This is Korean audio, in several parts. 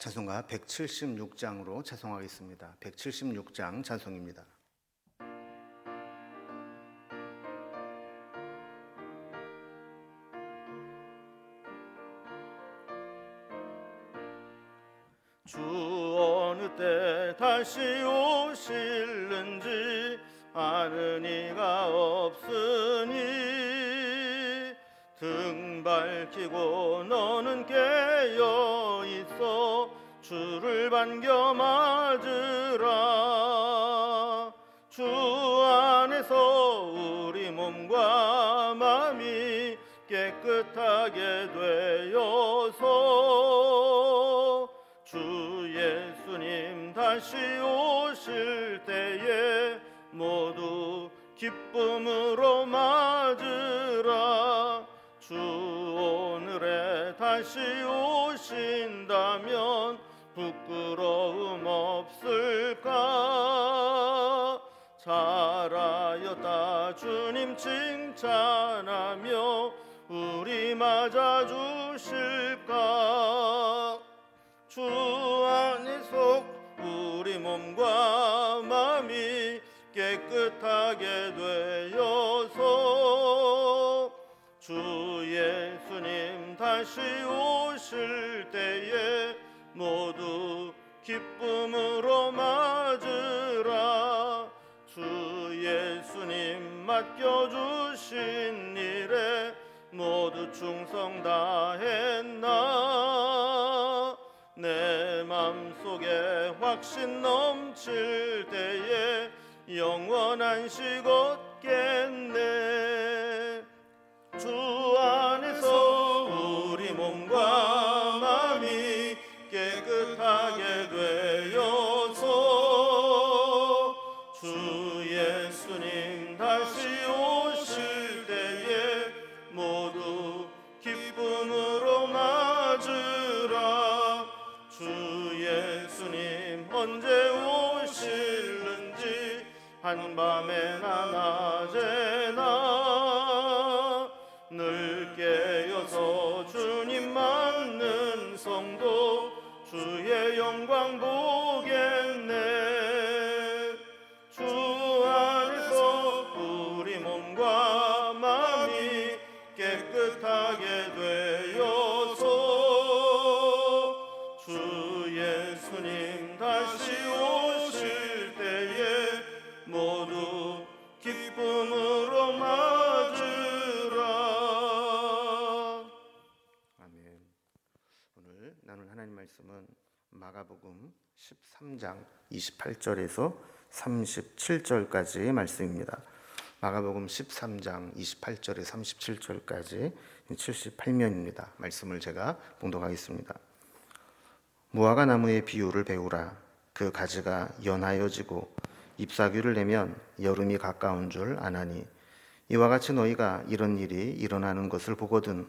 찬송가 176장으로 찬송하겠습니다. 176장 찬송입니다. 주 어느 때 다시 오실는지 아는 이가 없으니 등 밝히고 너는 깨어 있어 주를 반겨 맞으라. 주 안에서 우리 몸과 마음이 깨끗하게 되어서 주 예수님 다시 오실 때에 모두 기쁨으로 맞으라. 주 오늘에 다시 오신다면 부끄러움 없을까? 잘하였다 주님 칭찬하며 우리 맞아주실까? 주 안에서 우리 몸과 마음이 깨끗하게 되어서 주 예수님 다시 오실 때에 모두 기쁨으로 맞으라. 주 예수님 맡겨주신 일에 모두 충성 다했나? 내 맘속에 확신 넘칠 때에 영원한 식 얻겠네. 주 안에서 우리 몸과 마음이 깨끗하게 되어서 주 예수님 다시 오실 때에 모두 기쁨으로 맞으라. 주 예수님 언제 오실는지 한밤에나 낮에나 늘 깨어서 주님 맞는 성도 주의 영광 보겠네. 주 안에서 우리 몸과 마음이 깨끗하게 되어서 주 예수님 다시 오실 때에 모두 기쁨으로 맞으라. 아멘. 오늘 나눌 하나님 말씀은 마가복음 13장 28절에서 37절까지의 말씀입니다. 마가복음 13장 28절에 37절까지 78면입니다. 말씀을 제가 봉독하겠습니다. 무화과 나무의 비유를 배우라. 그 가지가 연하여 지고 잎사귀를 내면 여름이 가까운 줄 아나니 이와 같이 너희가 이런 일이 일어나는 것을 보거든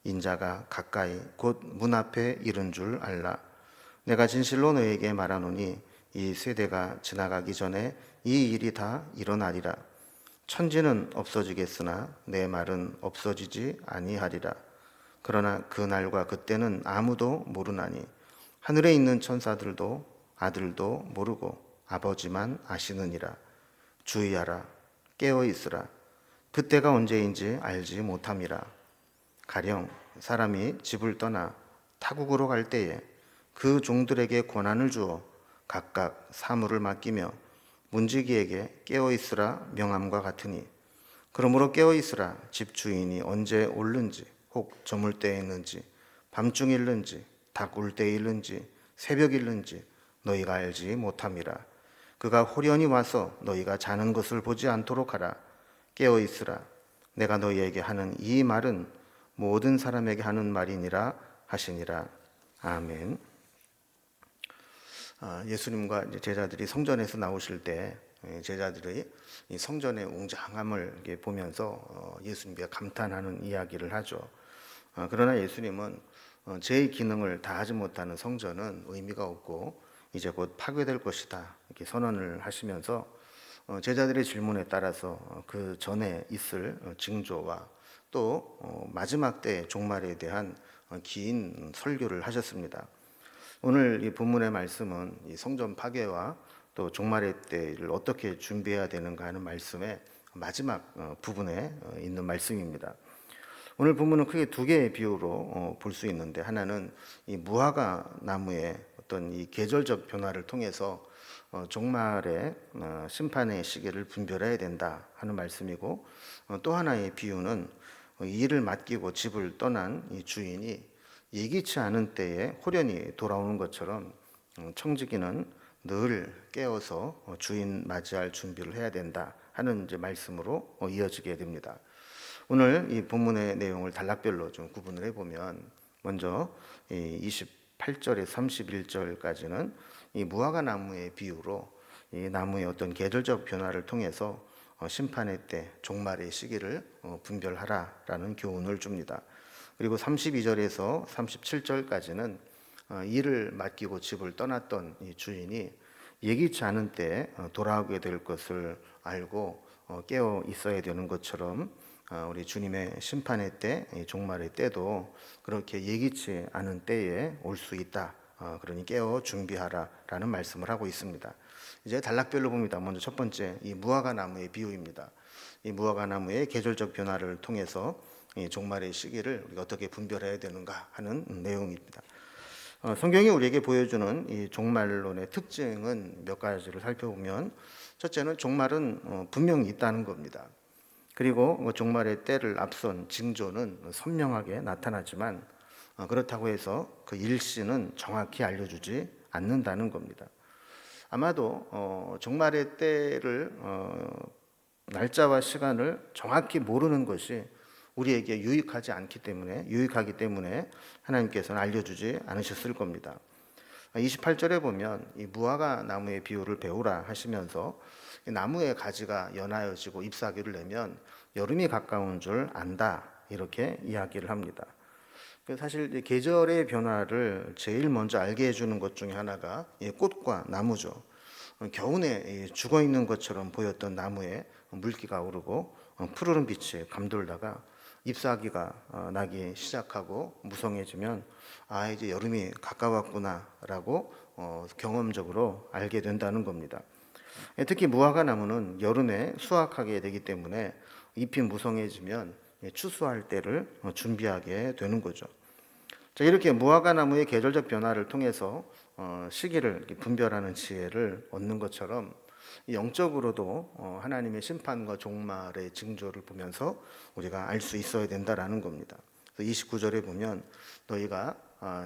인자가 가까이 곧 문 앞에 이른 줄 알라. 내가 진실로 너희에게 말하노니 이 세대가 지나가기 전에 이 일이 다 일어나리라. 천지는 없어지겠으나 내 말은 없어지지 아니하리라. 그러나 그 날과 그때는 아무도 모르나니 하늘에 있는 천사들도 아들도 모르고 아버지만 아시느니라. 주의하라. 깨어 있으라. 그때가 언제인지 알지 못함이라. 가령 사람이 집을 떠나 타국으로 갈 때에 그 종들에게 권한을 주어 각각 사물을 맡기며 문지기에게 깨어 있으라 명함과 같으니 그러므로 깨어 있으라. 집 주인이 언제 올는지 혹 저물 때에 있는지 밤중 일는지 닭 울 때에 일는지 새벽 일는지 너희가 알지 못함이라. 그가 호련히 와서 너희가 자는 것을 보지 않도록 하라. 깨어 있으라. 내가 너희에게 하는 이 말은 모든 사람에게 하는 말이니라 하시니라. 아멘. 예수님과 제자들이 성전에서 나오실 때 제자들이 이 성전의 웅장함을 보면서 예수님께 감탄하는 이야기를 하죠. 그러나 예수님은 제 기능을 다하지 못하는 성전은 의미가 없고 이제 곧 파괴될 것이다 이렇게 선언을 하시면서 제자들의 질문에 따라서 그 전에 있을 징조와 또 마지막 때 종말에 대한 긴 설교를 하셨습니다. 오늘 이 본문의 말씀은 이 성전 파괴와 또 종말의 때를 어떻게 준비해야 되는가 하는 말씀의 마지막 부분에 있는 말씀입니다. 오늘 본문은 크게 두 개의 비유로 볼 수 있는데, 하나는 이 무화과 나무의 어떤 이 계절적 변화를 통해서 종말의 심판의 시기를 분별해야 된다 하는 말씀이고, 또 하나의 비유는 이 일을 맡기고 집을 떠난 이 주인이 예기치 않은 때에 홀연히 돌아오는 것처럼 청지기는 늘 깨어서 주인 맞이할 준비를 해야 된다 하는 이제 말씀으로 이어지게 됩니다. 오늘 이 본문의 내용을 단락별로 좀 구분을 해보면, 먼저 28절에서 31절까지는 이 무화과 나무의 비유로 이 나무의 어떤 계절적 변화를 통해서 심판의 때, 종말의 시기를 분별하라라는 교훈을 줍니다. 그리고 32절에서 37절까지는 일을 맡기고 집을 떠났던 이 주인이 예기치 않은 때에 돌아오게 될 것을 알고 깨어 있어야 되는 것처럼, 우리 주님의 심판의 때, 종말의 때도 그렇게 예기치 않은 때에 올 수 있다. 그러니 깨어 준비하라라는 말씀을 하고 있습니다. 이제 단락별로 봅니다. 먼저 첫 번째, 이 무화과 나무의 비유입니다. 이 무화과 나무의 계절적 변화를 통해서 이 종말의 시기를 우리가 어떻게 분별해야 되는가 하는 내용입니다. 성경이 우리에게 보여주는 이 종말론의 특징은 몇 가지를 살펴보면, 첫째는 종말은 분명히 있다는 겁니다. 그리고 종말의 때를 앞선 징조는 선명하게 나타나지만, 그렇다고 해서 그 일시는 정확히 알려주지 않는다는 겁니다. 아마도 종말의 때를 날짜와 시간을 정확히 모르는 것이 우리에게 유익하기 때문에 하나님께서는 알려주지 않으셨을 겁니다. 28절에 보면 이 무화과 나무의 비유를 배우라 하시면서, 나무의 가지가 연하여지고 잎사귀를 내면 여름이 가까운 줄 안다, 이렇게 이야기를 합니다. 사실 계절의 변화를 제일 먼저 알게 해주는 것 중에 하나가 꽃과 나무죠. 겨우내 죽어 있는 것처럼 보였던 나무에 물기가 오르고 푸르른 빛에 감돌다가 잎사귀가 나기 시작하고 무성해지면, 이제 여름이 가까웠구나라고 경험적으로 알게 된다는 겁니다. 특히 무화과 나무는 여름에 수확하게 되기 때문에 잎이 무성해지면 추수할 때를 준비하게 되는 거죠. 자, 이렇게 무화과 나무의 계절적 변화를 통해서 시기를 분별하는 지혜를 얻는 것처럼, 영적으로도 하나님의 심판과 종말의 징조를 보면서 우리가 알 수 있어야 된다라는 겁니다. 29절에 보면, 너희가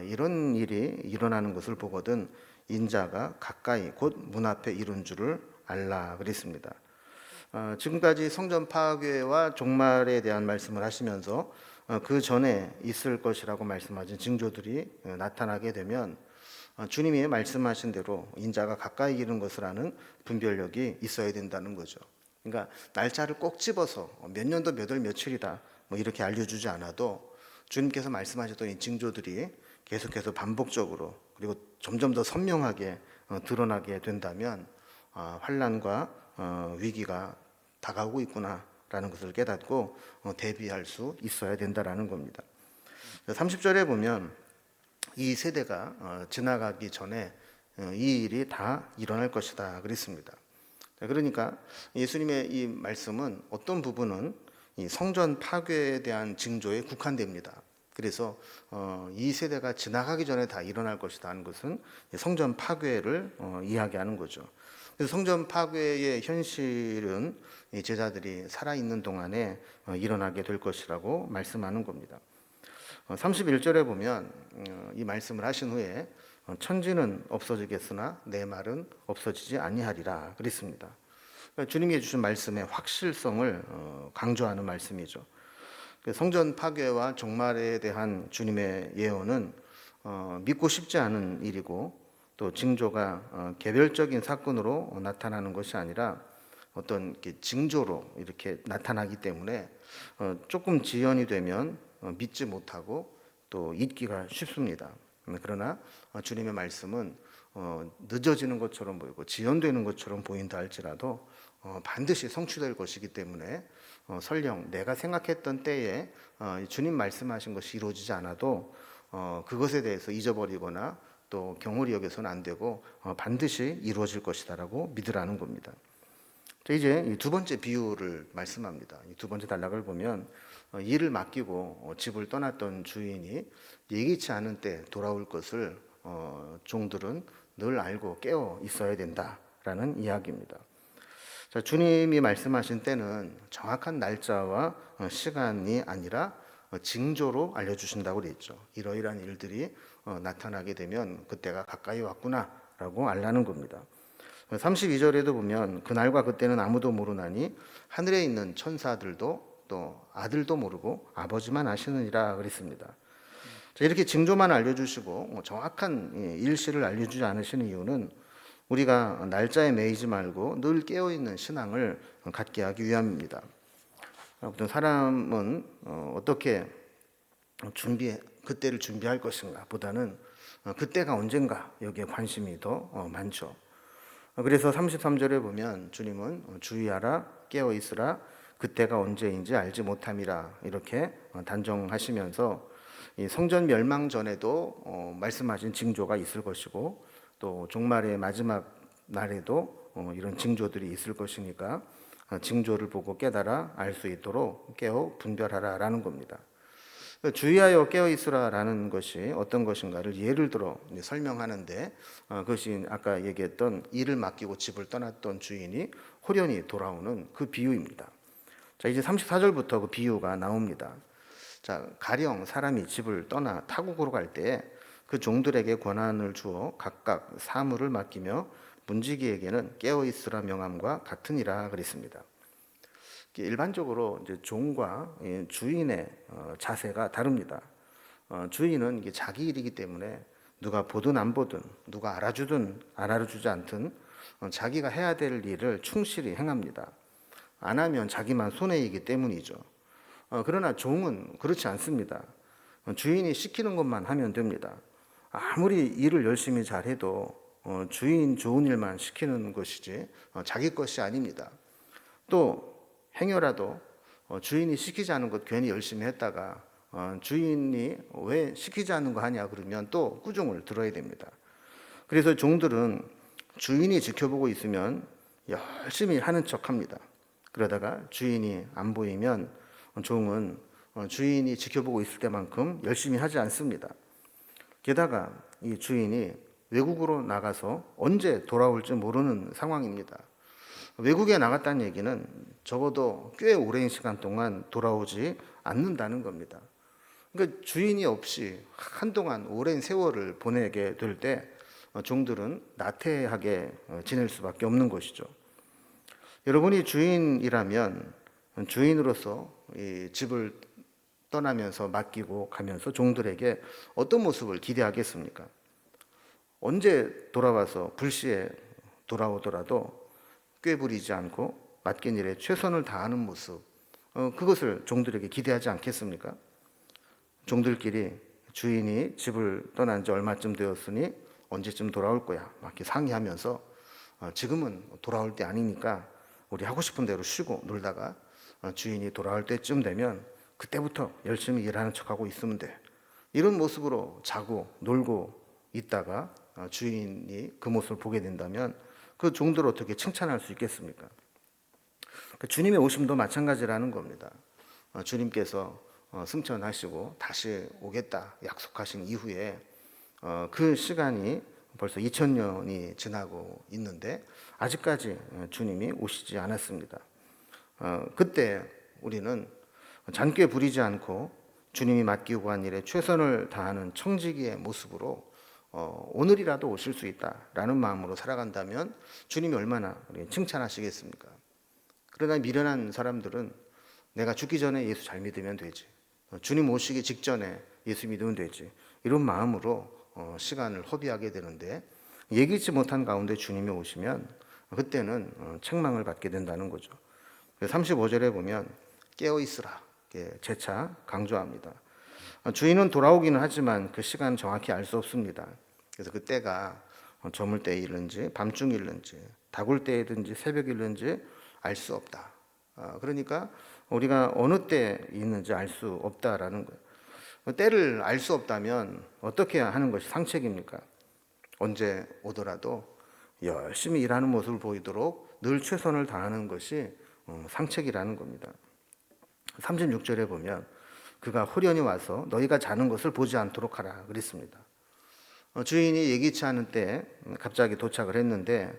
이런 일이 일어나는 것을 보거든 인자가 가까이 곧 문 앞에 이른 줄을 알라 그랬습니다. 지금까지 성전 파괴와 종말에 대한 말씀을 하시면서 그 전에 있을 것이라고 말씀하신 징조들이 나타나게 되면, 주님이 말씀하신 대로 인자가 가까이 이른 것을 아는 분별력이 있어야 된다는 거죠. 그러니까 날짜를 꼭 집어서 몇 년도 몇 월 며칠이다 이렇게 알려주지 않아도, 주님께서 말씀하셨던 이 징조들이 계속해서 반복적으로 그리고 점점 더 선명하게 드러나게 된다면, 환난과 위기가 다가오고 있구나라는 것을 깨닫고 대비할 수 있어야 된다라는 겁니다. 30절에 보면, 이 세대가 지나가기 전에 이 일이 다 일어날 것이다 그랬습니다. 그러니까 예수님의 이 말씀은 어떤 부분은 이 성전 파괴에 대한 징조에 국한됩니다. 그래서 이 세대가 지나가기 전에 다 일어날 것이다 하는 것은 성전 파괴를 이야기하는 거죠. 그래서 성전 파괴의 현실은 제자들이 살아있는 동안에 일어나게 될 것이라고 말씀하는 겁니다. 31절에 보면 이 말씀을 하신 후에, 천지는 없어지겠으나 내 말은 없어지지 아니하리라 그랬습니다. 그러니까 주님이 해주신 말씀의 확실성을 강조하는 말씀이죠. 성전 파괴와 종말에 대한 주님의 예언은 믿고 싶지 않은 일이고, 또 징조가 개별적인 사건으로 나타나는 것이 아니라 어떤 징조로 이렇게 나타나기 때문에 조금 지연이 되면 믿지 못하고 또 잊기가 쉽습니다. 그러나 주님의 말씀은 늦어지는 것처럼 보이고 지연되는 것처럼 보인다 할지라도 반드시 성취될 것이기 때문에, 설령 내가 생각했던 때에 주님 말씀하신 것이 이루어지지 않아도 그것에 대해서 잊어버리거나 또 경홀히 여겨서는 안 되고 반드시 이루어질 것이다라고 믿으라는 겁니다. 자, 이제 이 두 번째 비유를 말씀합니다. 이 두 번째 단락을 보면 일을 맡기고 집을 떠났던 주인이 예기치 않은 때 돌아올 것을 종들은 늘 알고 깨어 있어야 된다라는 이야기입니다. 자, 주님이 말씀하신 때는 정확한 날짜와 시간이 아니라 징조로 알려주신다고 그랬죠. 이러이러한 일들이 나타나게 되면 그때가 가까이 왔구나라고 알라는 겁니다. 32절에도 보면 그날과 그때는 아무도 모르나니 하늘에 있는 천사들도 또 아들도 모르고 아버지만 아시느니라 그랬습니다. 자, 이렇게 징조만 알려주시고 정확한 일시를 알려주지 않으시는 이유는 우리가 날짜에 매이지 말고 늘 깨어있는 신앙을 갖게 하기 위함입니다. 어떤 사람은 어떻게 그때를 준비할 것인가 보다는 그때가 언젠가 여기에 관심이 더 많죠. 그래서 33절에 보면 주님은 주의하라 깨어 있으라 그때가 언제인지 알지 못함이라 이렇게 단정하시면서 이 성전 멸망 전에도 말씀하신 징조가 있을 것이고 또 종말의 마지막 날에도 이런 징조들이 있을 것이니까 징조를 보고 깨달아 알 수 있도록 깨어 분별하라라는 겁니다. 주의하여 깨어 있으라라는 것이 어떤 것인가를 예를 들어 설명하는데 그것이 아까 얘기했던 일을 맡기고 집을 떠났던 주인이 호련히 돌아오는 그 비유입니다. 자, 이제 34절부터 그 비유가 나옵니다. 자, 가령 사람이 집을 떠나 타국으로 갈 때 그 종들에게 권한을 주어 각각 사물을 맡기며 문지기에게는 깨어 있으라 명함과 같으니라 그랬습니다. 일반적으로 이제 종과 주인의 자세가 다릅니다. 주인은 이게 자기 일이기 때문에 누가 보든 안 보든 누가 알아주든 안 알아주지 않든 자기가 해야 될 일을 충실히 행합니다. 안 하면 자기만 손해이기 때문이죠. 그러나 종은 그렇지 않습니다. 주인이 시키는 것만 하면 됩니다. 아무리 일을 열심히 잘해도 주인 좋은 일만 시키는 것이지 자기 것이 아닙니다. 또 행여라도 주인이 시키지 않은 것 괜히 열심히 했다가 주인이 왜 시키지 않은 거 하냐 그러면 또 꾸중을 들어야 됩니다. 그래서 종들은 주인이 지켜보고 있으면 열심히 하는 척합니다. 그러다가 주인이 안 보이면 종은 주인이 지켜보고 있을 때만큼 열심히 하지 않습니다. 게다가 이 주인이 외국으로 나가서 언제 돌아올지 모르는 상황입니다. 외국에 나갔다는 얘기는 적어도 꽤 오랜 시간 동안 돌아오지 않는다는 겁니다. 그러니까 주인이 없이 한동안 오랜 세월을 보내게 될 때 종들은 나태하게 지낼 수밖에 없는 것이죠. 여러분이 주인이라면 주인으로서 이 집을 떠나면서 맡기고 가면서 종들에게 어떤 모습을 기대하겠습니까? 언제 돌아와서 불시에 돌아오더라도 꾀부리지 않고 맡긴 일에 최선을 다하는 모습, 그것을 종들에게 기대하지 않겠습니까? 종들끼리 주인이 집을 떠난 지 얼마쯤 되었으니 언제쯤 돌아올 거야 막 이렇게 상의하면서 지금은 돌아올 때 아니니까 우리 하고 싶은 대로 쉬고 놀다가 주인이 돌아올 때쯤 되면 그때부터 열심히 일하는 척하고 있으면 돼. 이런 모습으로 자고 놀고 있다가 주인이 그 모습을 보게 된다면 그 종들을 어떻게 칭찬할 수 있겠습니까? 주님의 오심도 마찬가지라는 겁니다. 주님께서 승천하시고 다시 오겠다 약속하신 이후에 그 시간이 벌써 2000년이 지나고 있는데 아직까지 주님이 오시지 않았습니다. 그때 우리는 잔꾀 부리지 않고 주님이 맡기고 간 일에 최선을 다하는 청지기의 모습으로 오늘이라도 오실 수 있다라는 마음으로 살아간다면 주님이 얼마나 칭찬하시겠습니까? 그러나 미련한 사람들은 내가 죽기 전에 예수 잘 믿으면 되지, 주님 오시기 직전에 예수 믿으면 되지, 이런 마음으로 시간을 허비하게 되는데 예기치 못한 가운데 주님이 오시면 그때는 책망을 받게 된다는 거죠. 35절에 보면 깨어있으라 재차 강조합니다. 주인은 돌아오기는 하지만 그 시간 정확히 알 수 없습니다. 그래서 그 때가 저물 때일는지 밤중일는지 다굴 때이든지 새벽일는지 알 수 없다. 그러니까 우리가 어느 때 있는지 알 수 없다라는 거예요. 때를 알 수 없다면 어떻게 하는 것이 상책입니까? 언제 오더라도 열심히 일하는 모습을 보이도록 늘 최선을 다하는 것이 상책이라는 겁니다. 36절에 보면 그가 호련히 와서 너희가 자는 것을 보지 않도록 하라 그랬습니다. 주인이 예기치 않은 때 갑자기 도착을 했는데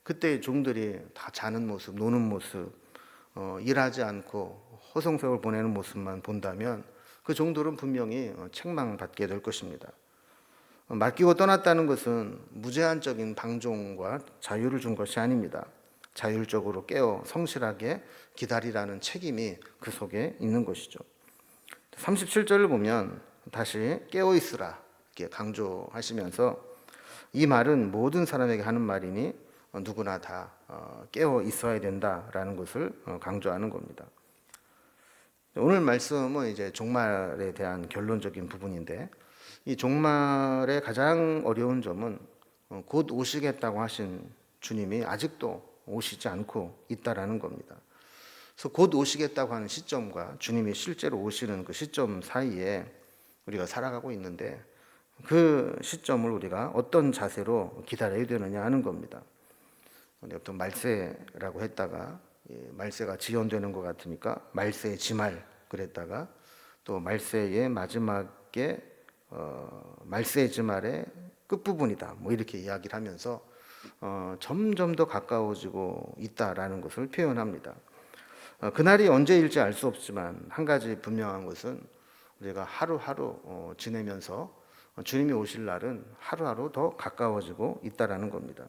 그때 종들이 다 자는 모습, 노는 모습, 일하지 않고 허송세월 보내는 모습만 본다면 그 종들은 분명히 책망받게 될 것입니다. 맡기고 떠났다는 것은 무제한적인 방종과 자유를 준 것이 아닙니다. 자율적으로 깨어 성실하게 기다리라는 책임이 그 속에 있는 것이죠. 37절을 보면 다시 깨어 있으라 이렇게 강조하시면서 이 말은 모든 사람에게 하는 말이니 누구나 다 깨어 있어야 된다라는 것을 강조하는 겁니다. 오늘 말씀은 이제 종말에 대한 결론적인 부분인데 이 종말의 가장 어려운 점은 곧 오시겠다고 하신 주님이 아직도 오시지 않고 있다라는 겁니다. 그래서 곧 오시겠다고 하는 시점과 주님이 실제로 오시는 그 시점 사이에 우리가 살아가고 있는데 그 시점을 우리가 어떤 자세로 기다려야 되느냐 하는 겁니다. 어떤 말세라고 했다가 말세가 지연되는 것 같으니까 말세 지말 그랬다가 또 말세의 마지막에 말세 지말의 끝부분이다 뭐 이렇게 이야기를 하면서 점점 더 가까워지고 있다라는 것을 표현합니다. 그날이 언제일지 알 수 없지만 한 가지 분명한 것은 우리가 하루하루 지내면서 주님이 오실 날은 하루하루 더 가까워지고 있다라는 겁니다.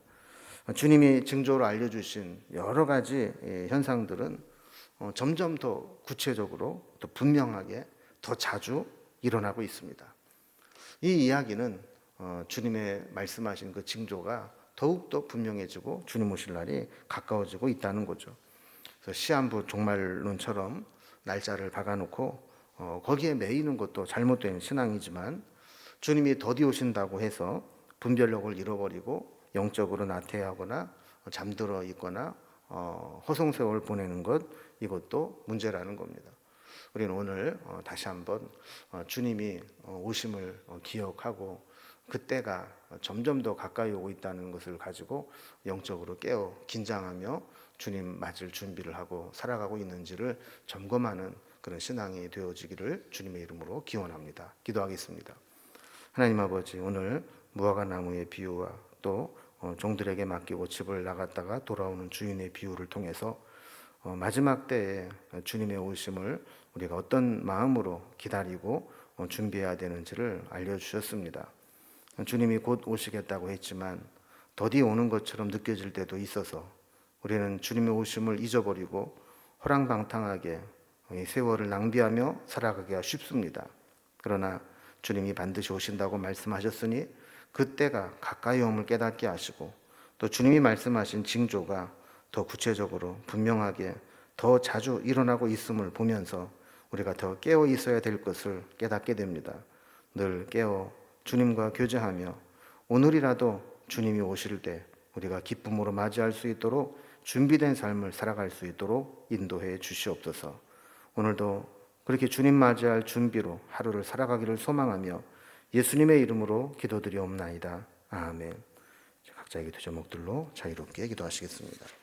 주님이 징조로 알려주신 여러 가지 현상들은 점점 더 구체적으로 더 분명하게 더 자주 일어나고 있습니다. 이 이야기는 주님의 말씀하신 그 징조가 더욱더 분명해지고 주님 오실 날이 가까워지고 있다는 거죠. 그래서 시한부 종말론처럼 날짜를 박아놓고 거기에 매이는 것도 잘못된 신앙이지만 주님이 더디 오신다고 해서 분별력을 잃어버리고 영적으로 나태하거나 잠들어 있거나 허송세월 보내는 것 이것도 문제라는 겁니다. 우리는 오늘 다시 한번 주님이 오심을 기억하고 그때가 점점 더 가까이 오고 있다는 것을 가지고 영적으로 깨어 긴장하며 주님 맞을 준비를 하고 살아가고 있는지를 점검하는 그런 신앙이 되어지기를 주님의 이름으로 기원합니다. 기도하겠습니다. 하나님 아버지, 오늘 무화과 나무의 비유와 또 종들에게 맡기고 집을 나갔다가 돌아오는 주인의 비유를 통해서 마지막 때에 주님의 오심을 우리가 어떤 마음으로 기다리고 준비해야 되는지를 알려주셨습니다. 주님이 곧 오시겠다고 했지만 더디 오는 것처럼 느껴질 때도 있어서 우리는 주님의 오심을 잊어버리고 호랑방탕하게 세월을 낭비하며 살아가기가 쉽습니다. 그러나 주님이 반드시 오신다고 말씀하셨으니 그때가 가까이 옴을 깨닫게 하시고 또 주님이 말씀하신 징조가 더 구체적으로 분명하게 더 자주 일어나고 있음을 보면서 우리가 더 깨어 있어야 될 것을 깨닫게 됩니다. 늘 깨어 주님과 교제하며 오늘이라도 주님이 오실 때 우리가 기쁨으로 맞이할 수 있도록 준비된 삶을 살아갈 수 있도록 인도해 주시옵소서. 오늘도 그렇게 주님 맞이할 준비로 하루를 살아가기를 소망하며 예수님의 이름으로 기도드리옵나이다. 아멘. 각자에게 두 제목들로 자유롭게 기도하시겠습니다.